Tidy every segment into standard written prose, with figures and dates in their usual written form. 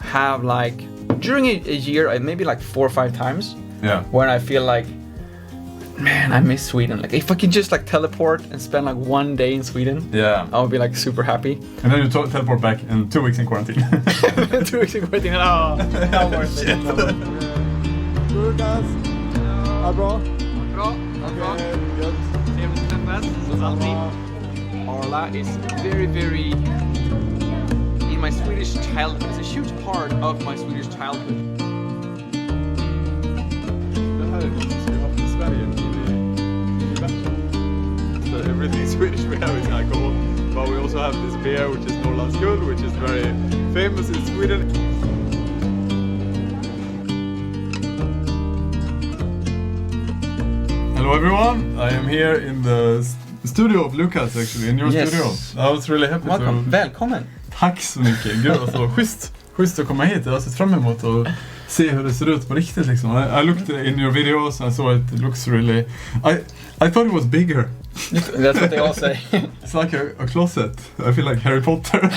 have like during a year, maybe like 4 or 5 times. Yeah. When I feel like, man, I miss Sweden. Like if I could just like teleport and spend like 1 day in Sweden, Yeah. I would be like super happy. And then you teleport back and 2 weeks in quarantine. 2 weeks in quarantine. Oh, not worth it. Lukas. Ja, bra. Bra. Gött. Trevligt träffas. Som alltid. Arla is very, very in my Swedish childhood. It's a huge part of my Swedish childhood. Det här är något som vi har haft i Sverige i världen. So everything Swedish we have is alcohol, but we also have this beer which is Norrlandsguld, which is very famous in Sweden. Hello everyone, I am here in the studio of Lukas actually, in your studio. I was really happy Welcome. to... Välkommen. Tack så mycket, gud alltså schysst att komma hit. Jag har sett fram emot att se hur det ser ut på riktigt liksom. I looked in your videos and I saw it looks really... I thought it was bigger. That's what they all say. It's like a closet. I feel like Harry Potter.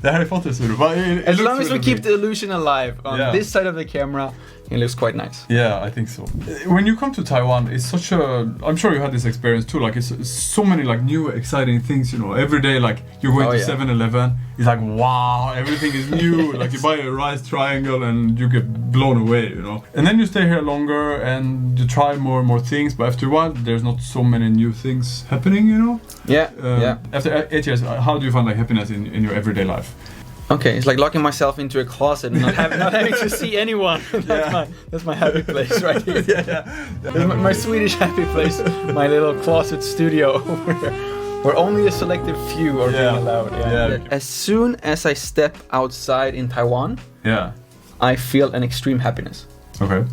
The Harry Potter studio. But As long as we keep the illusion alive on this side of the camera, it looks quite nice. Yeah, I think so. When you come to Taiwan, it's such a... I'm sure you had this experience too. Like it's so many like new exciting things, you know. Every day like you're going to 7-Eleven, it's like wow, everything is new. Like you buy a rice triangle and you get blown away, you know. And then you stay here longer and you try more and more things, but after a while there's not so many new things happening, you know. Yeah. After 8 years, how do you find like happiness in your everyday life? Okay, it's like locking myself into a closet and not having to see anyone. That's my happy place right here. Yeah. My Swedish happy place, my little closet studio where only a selective few are being allowed. Yeah. As soon as I step outside in Taiwan, I feel an extreme happiness. Okay.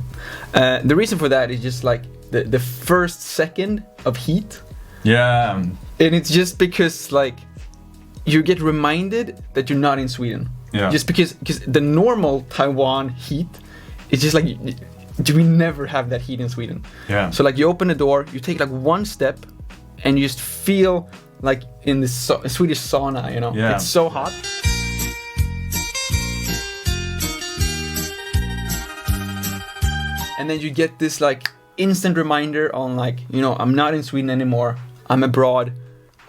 The reason for that is just like the first second of heat. Yeah. And it's just because like you get reminded that you're not in Sweden. Yeah. Just because the normal Taiwan heat is just like we never have that heat in Sweden. Yeah. So like you open the door, you take like one step, and you just feel like in the Swedish sauna, you know. Yeah. It's so hot. And then you get this like instant reminder on like, you know, I'm not in Sweden anymore. I'm abroad.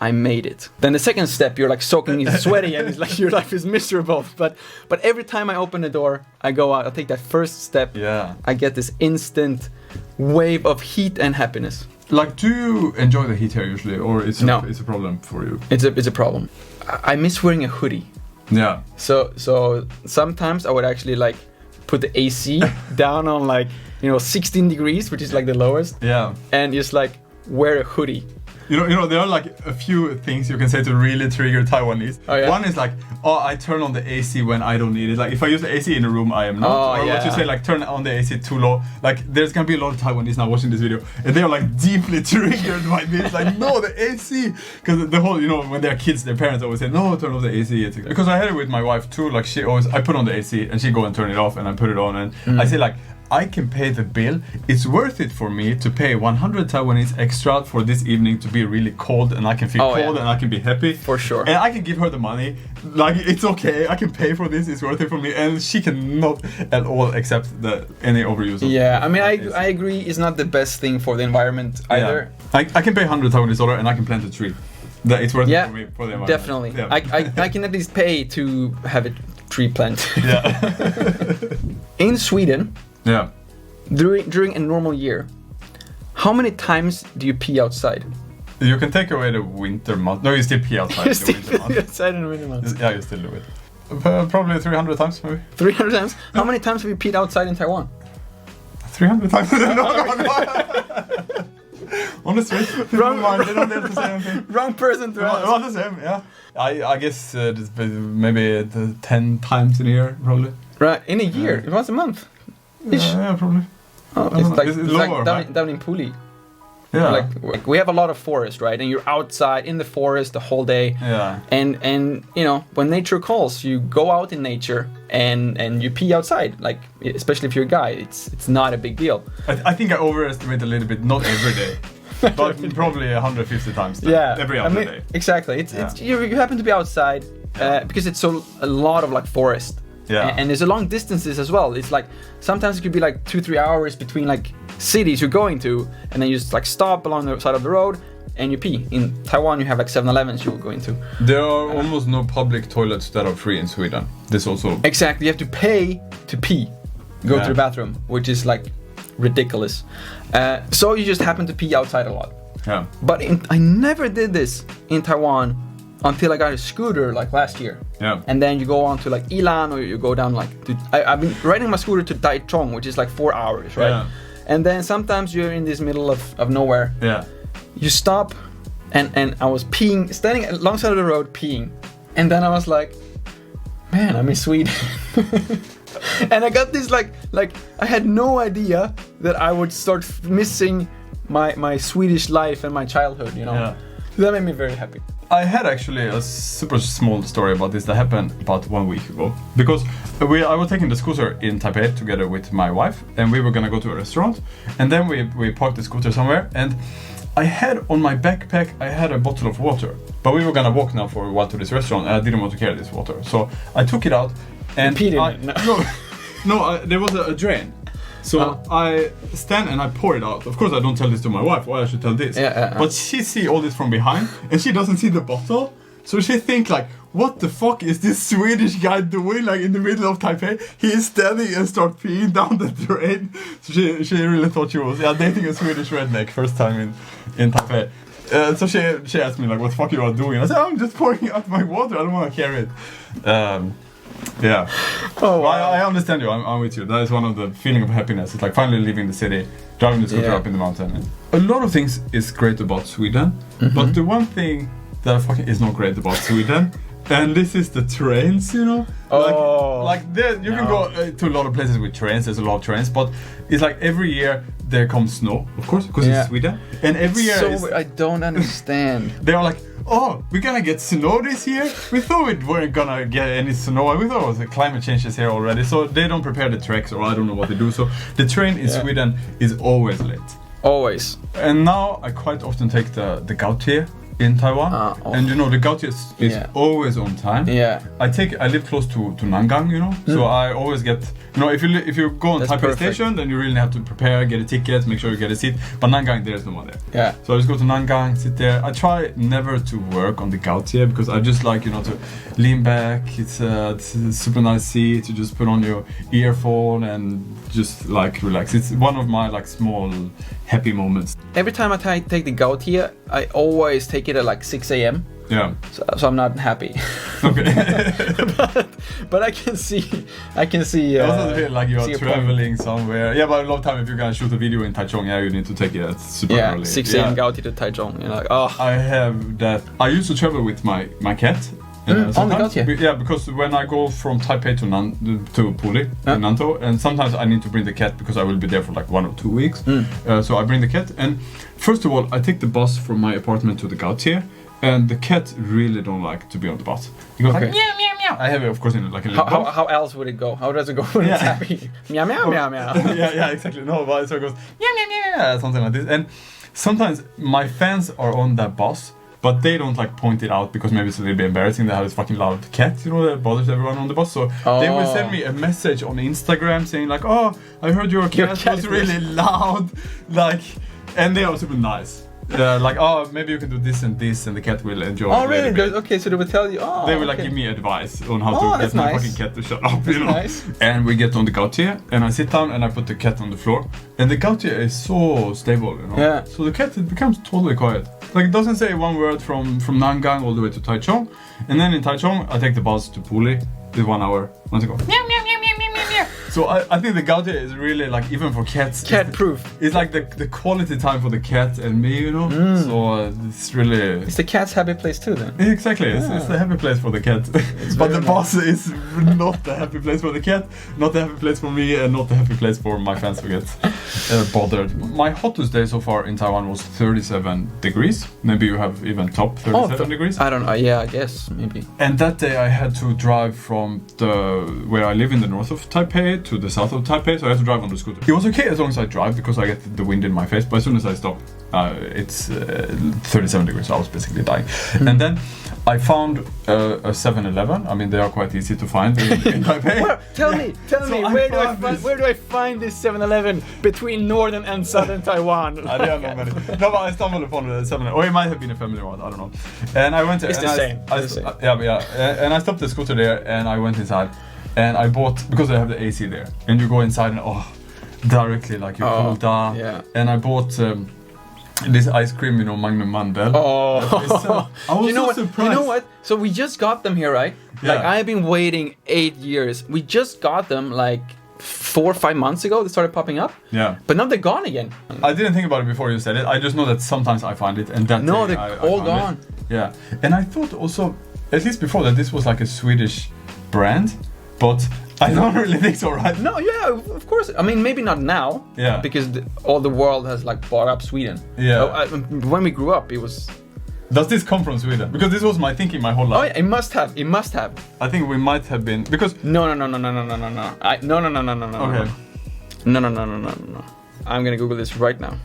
I made it. Then the second step, you're like soaking in sweaty and it's like your life is miserable. But every time I open the door, I go out, I take that first step. Yeah. I get this instant wave of heat and happiness. Like, do you enjoy the heat here usually, or it's a problem for you? It's a problem. I miss wearing a hoodie. Yeah. So sometimes I would actually like put the AC down on like, you know, 16 degrees, which is like the lowest. Yeah. And just like wear a hoodie. You know, there are like a few things you can say to really trigger Taiwanese. Oh, yeah? One is like, I turn on the AC when I don't need it. Like if I use the AC in a room, I am not. Or what you say, like turn on the AC too low. Like there's gonna be a lot of Taiwanese now watching this video, and they are like deeply triggered by this. Like no, the AC, because the whole, you know, when they're kids, their parents always say no, turn off the AC. Because I had it with my wife too. Like I put on the AC and she go and turn it off, and I put it on, and I say like, I can pay the bill. It's worth it for me to pay 100 Taiwanese extra for this evening to be really cold, and I can feel cold and I can be happy. For sure. And I can give her the money. Like it's okay. I can pay for this. It's worth it for me. And she cannot at all accept any overuse. I mean, I agree. It's not the best thing for the environment either. I can pay 100 Taiwanese dollar and I can plant a tree. That it's worth it for me for the environment. Definitely. Yeah. I can at least pay to have a tree plant. Yeah. In Sweden. Yeah. During a normal year, how many times do you pee outside? You can take away the winter month. No, you still pee outside. You still pee outside in the winter month. Yeah, you still do it. Probably 300 times, maybe. 300 times? How many times have you peed outside in Taiwan? 300 times? No. On the street. Wrong person to ask. Not the same, yeah. I guess maybe 10 times in a year, probably. Right, in a year? Once a month? Yeah, probably. Oh, it's lower, like down in Puli. Yeah. Like we have a lot of forest, right? And you're outside in the forest the whole day. Yeah. And you know, when nature calls, you go out in nature and you pee outside. Like especially if you're a guy, it's not a big deal. I think I overestimate a little bit. Not every day. But probably 150 times. Every other day. Exactly. It's you happen to be outside because it's a lot of like forest. Yeah. And there's a long distances as well. It's like sometimes it could be like 2-3 hours between like cities you're going to, and then you just like stop along the side of the road and you pee. In Taiwan you have like 7-Elevens you'll go into. There are almost no public toilets that are free in Sweden. This also... Exactly, you have to pay to pee. Go to the bathroom, which is like ridiculous. So you just happen to pee outside a lot. Yeah. But I never did this in Taiwan until I got a scooter like last year. Yeah. And then you go on to like Ilan, or you go down like to, I've been riding my scooter to Taichung, which is like 4 hours, right? Yeah. And then sometimes you're in this middle of nowhere. Yeah. You stop, and I was peeing, standing alongside of the road peeing. And then I was like, man, I'm in Sweden. And I got this like I had no idea that I would start missing my Swedish life and my childhood, you know. Yeah. That made me very happy. I had actually a super small story about this that happened about 1 week ago. Because I was taking the scooter in Taipei together with my wife, and we were gonna go to a restaurant. And then we parked the scooter somewhere, and I had on my backpack, I had a bottle of water. But we were gonna walk now for a while to this restaurant, and I didn't want to carry this water. So I took it out, and there was a drain. So I stand and I pour it out. Of course, I don't tell this to my wife. Why I should tell this? But she see all this from behind, and she doesn't see the bottle. So she think like, what the fuck is this Swedish guy doing? Like in the middle of Taipei, he is standing and start peeing down the drain. So she really thought she was dating a Swedish redneck first time in Taipei. So she asked me like, what the fuck you are doing? I said, I'm just pouring out my water. I don't want to carry it. Yeah. Oh, wow. Well, I understand you. I'm with you. That is one of the feeling of happiness. It's like finally leaving the city, driving the scooter up in the mountain. And a lot of things is great about Sweden, but the one thing that fucking is not great about Sweden, and this is the trains, you know. Like there, you can go to a lot of places with trains. There's a lot of trains, but it's like every year there comes snow, of course, because it's Sweden, and every year I don't understand. They are like, oh, we're gonna get snow this year? We thought we weren't gonna get any snow. We thought it was the climate change is here already. So they don't prepare the tracks, or I don't know what they do. So the train in Sweden is always late. Always. And now I quite often take the Gautier in Taiwan. And you know, the Gautier is always on time. Yeah. I live close to Nangang, you know. So I always get, you know, if you go on Taipei station, then you really have to prepare, get a ticket, make sure you get a seat. But Nangang, there's no one there. Yeah. So I just go to Nangang, sit there. I try never to work on the Gautier because I just like, you know, to lean back. It's a super nice seat. You just put on your earphone and just like relax. It's one of my like small happy moments. Every time I take the Gautier, I always take it at like 6 a.m. Yeah. So I'm not happy. Okay. but I can see. It doesn't feel like you are traveling somewhere. Yeah, but a lot of time if you're gonna shoot a video in Taichung, you need to take it at super early. 6 a.m. Gautier to Taichung. You're like, oh. I have that. I used to travel with my cat. On the Gautier? Yeah, because when I go from Taipei to Puli, in Nantou, and sometimes I need to bring the cat because I will be there for like 1 or 2 weeks. So I bring the cat, and first of all, I take the bus from my apartment to the Gautier, and the cat really don't like to be on the bus. He goes like, meow, meow, meow. I have it, of course, in like a little box. How else would it go? How does it go when it's happy? Meow, meow, meow, meow. yeah, exactly. No, but so it goes, meow, meow, meow, meow, something like this. And sometimes my fans are on that bus, but they don't like point it out because maybe it's a little bit embarrassing. They have this fucking loud cat, you know, that bothers everyone on the bus. So they will send me a message on Instagram saying like, oh, I heard your cat was really loud. Like, and they are super nice. Like, oh, maybe you can do this, and the cat will enjoy it. Oh, really? Okay, so they will tell you, they will like give me advice on how to get my fucking cat to shut up, you know. Nice. And we get on the Gautier, and I sit down and I put the cat on the floor. And the Gautier is so stable, you know. Yeah. So the cat, it becomes totally quiet. Like, it doesn't say one word from Nangang all the way to Taichung. And then in Taichung, I take the bus to Puli. It's 1 hour. Once I go, meow, meow, meow, meow, meow, meow, meow. So I think the Gautier is really like, even for cats, cat proof. It's like the quality time for the cat and me, you know. So it's really. It's the cat's happy place too, then. Exactly, it's the happy place for the cat. But the bus is not the happy place for the cat, not the happy place for me, and not the happy place for my fans who get bothered. My hottest day so far in Taiwan was 37 degrees. Maybe you have even top 37 degrees. I don't know. Yeah, I guess maybe. And that day I had to drive from where I live in the north of Taipei to the south of Taipei, so I had to drive on the scooter. It was okay as long as I drive because I get the wind in my face, but as soon as I stop, it's 37 degrees, so I was basically dying. And then I found a 7-Eleven. I mean, they are quite easy to find in Taipei. Well, tell me, where do I find this 7-Eleven between northern and southern Taiwan? I don't know many. No, but I stumbled upon the 7-Eleven. Or it might have been a family one, I don't know. And I went to... It's the same. Yeah. And I stopped the scooter there and I went inside. And I bought, because they have the AC there. And you go inside and directly like you cool down. Yeah. And I bought... this ice cream, Magnum Mandel. I was surprised. You know what? So we just got them here, right? Yeah. Like I've been waiting 8 years. We just got them like 4 or 5 months ago. They started popping up. Yeah. But now they're gone again. I didn't think about it before you said it. I just know that sometimes I find it, and that no, they're all gone. Yeah. And I thought also, at least before, that this was like a Swedish brand, but I don't really think so, right? No, yeah, of course. I mean, maybe not now. Yeah. Because all the world has like bought up Sweden. Yeah. When we grew up, it was. Does this come from Sweden? Because this was my thinking my whole life. Oh yeah, it must have. It must have. I think we might have been because. No. Okay. No. I'm gonna Google this right now.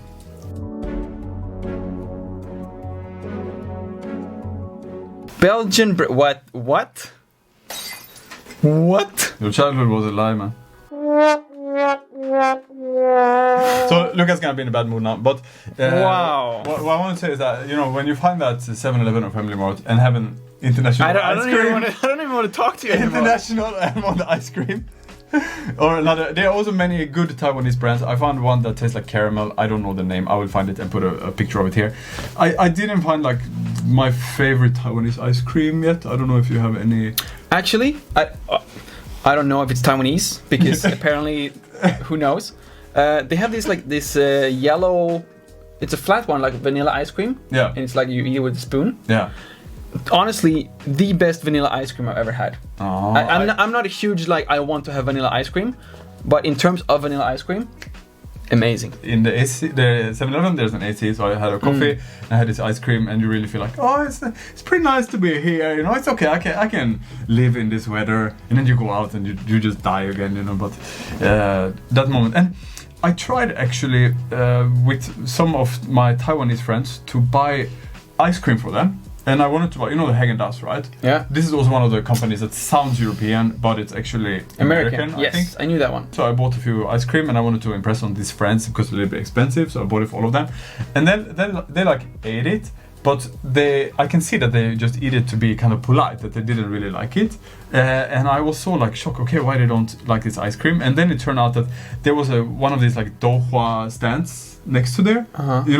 Belgian. What? What? Your childhood was a lie, man. So Lukas gonna be in a bad mood now, but wow. What I want to say is that when you find that 7-Eleven or Family Mart and have an international I don't even want to talk to you anymore. International and want ice cream. Or another. There are also many good Taiwanese brands. I found one that tastes like caramel. I don't know the name. I will find it and put a picture of it here. I didn't find like my favorite Taiwanese ice cream yet. I don't know if you have any. Actually, I don't know if it's Taiwanese because apparently, who knows? They have this yellow. It's a flat one, like vanilla ice cream. Yeah. And it's like you eat it with a spoon. Yeah. Honestly, the best vanilla ice cream I've ever had. Oh, I'm not a huge I want to have vanilla ice cream, but in terms of vanilla ice cream, amazing. In the 7-Eleven, there's an AC, so I had a coffee, and I had this ice cream, and you really feel like, it's pretty nice to be here. It's okay. I can live in this weather, and then you go out and you just die again. But that moment, and I tried actually with some of my Taiwanese friends to buy ice cream for them. And I wanted to buy, the Häagen-Dazs, right? Yeah. This is also one of the companies that sounds European, but it's actually American. Yes, I think. I knew that one. So I bought a few ice cream, and I wanted to impress on these friends because it's a little bit expensive. So I bought it for all of them, and then they like ate it, but I can see that they just eat it to be kind of polite, that they didn't really like it, and I was so like shocked. Okay, why they don't like this ice cream? And then it turned out that there was one of these like dohua stands next to there. Uh-huh. The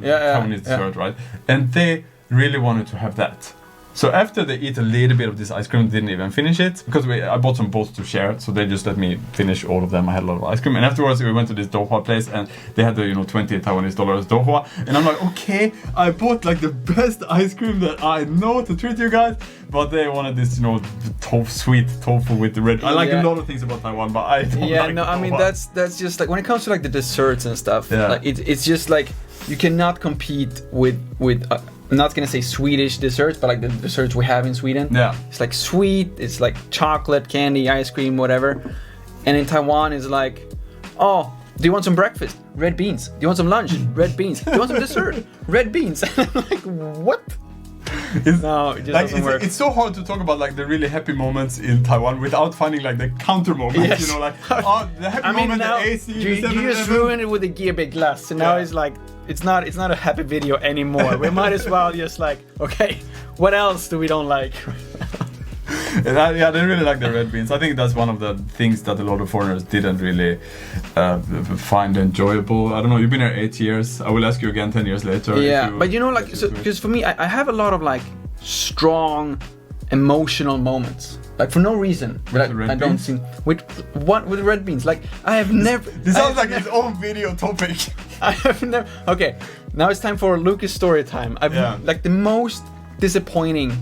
Taiwanese dessert, right? And they really wanted to have that. So after they eat a little bit of this ice cream, didn't even finish it because I bought some bowls to share, so they just let me finish all of them. I had a lot of ice cream, and afterwards we went to this dohua place, and they had the $20 Taiwanese dohua, and I'm like, okay, I bought like the best ice cream that I know to treat you guys, but they wanted this sweet tofu with the red. I like a lot of things about Taiwan, but I don't like I mean that's just like when it comes to like the desserts and stuff. Yeah. Like it's just like you cannot compete with. I'm not gonna say Swedish desserts, but like the desserts we have in Sweden. Yeah. It's like sweet, it's like chocolate, candy, ice cream, whatever. And in Taiwan it's like, do you want some breakfast? Red beans. Do you want some lunch? Red beans. Do you want some dessert? Red beans. And I'm like, what? No, it just doesn't work. It's so hard to talk about like the really happy moments in Taiwan without finding like the counter moments. Yes. The happy moment, now, the AC. you just ruined it with the Gearbig glass. So now it's like it's not a happy video anymore. We might as well just like, okay, what else do we don't like? Yeah, they really like the red beans. I think that's one of the things that a lot of foreigners didn't really find enjoyable. I don't know, you've been here 8 years. I will ask you again 10 years later. Yeah, but because for me, I have a lot of like strong emotional moments. Like for no reason. I don't see with red beans. Like I have never. This sounds like its own video topic. I have never. Okay, now it's time for Lukas story time. Like the most disappointing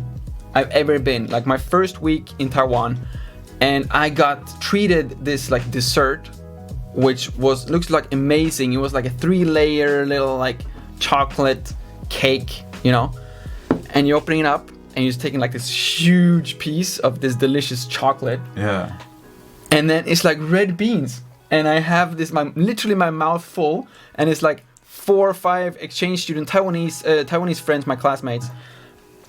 I've ever been. Like my first week in Taiwan, and I got treated this like dessert, which looks like amazing. It was like a 3-layer little like chocolate cake, and you're opening it up. And you're just taking like this huge piece of this delicious chocolate. Yeah. And then it's like red beans. And I have literally my mouth full. And it's like 4 or 5 exchange student Taiwanese friends, my classmates,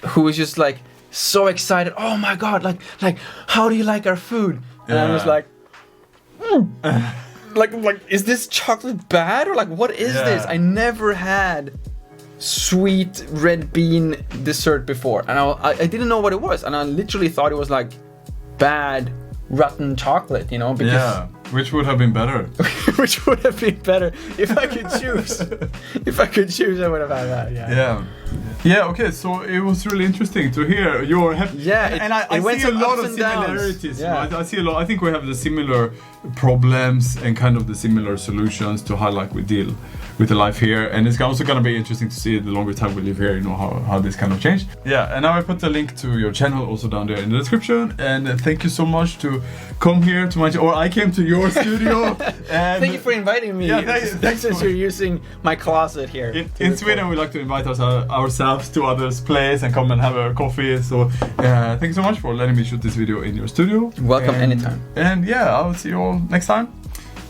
who is just like so excited. Oh my god, like how do you like our food? And I was like, like is this chocolate bad, or like what is this? I never had sweet red bean dessert before, and I didn't know what it was, and I literally thought it was like bad rotten chocolate, you know, because which would have been better. Which would have been better if I could choose. If I could choose, I would have had that. Yeah. Okay. So it was really interesting to hear your and I see a lot of similarities. Yeah. I see a lot. I think we have the similar problems and kind of the similar solutions to how like we deal with the life here, and it's also gonna be interesting to see the longer time we live here, you know, how this kind of changed. Yeah, and now I put the link to your channel also down there in the description, and thank you so much to come here to my or I came to your studio. And thank you for inviting me. Thanks since you're using my closet here. In Sweden, we like to invite ourselves to others' place and come and have a coffee. So thank you so much for letting me shoot this video in your studio. Welcome anytime. And yeah, I'll see you all next time.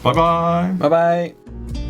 Bye bye. Bye bye.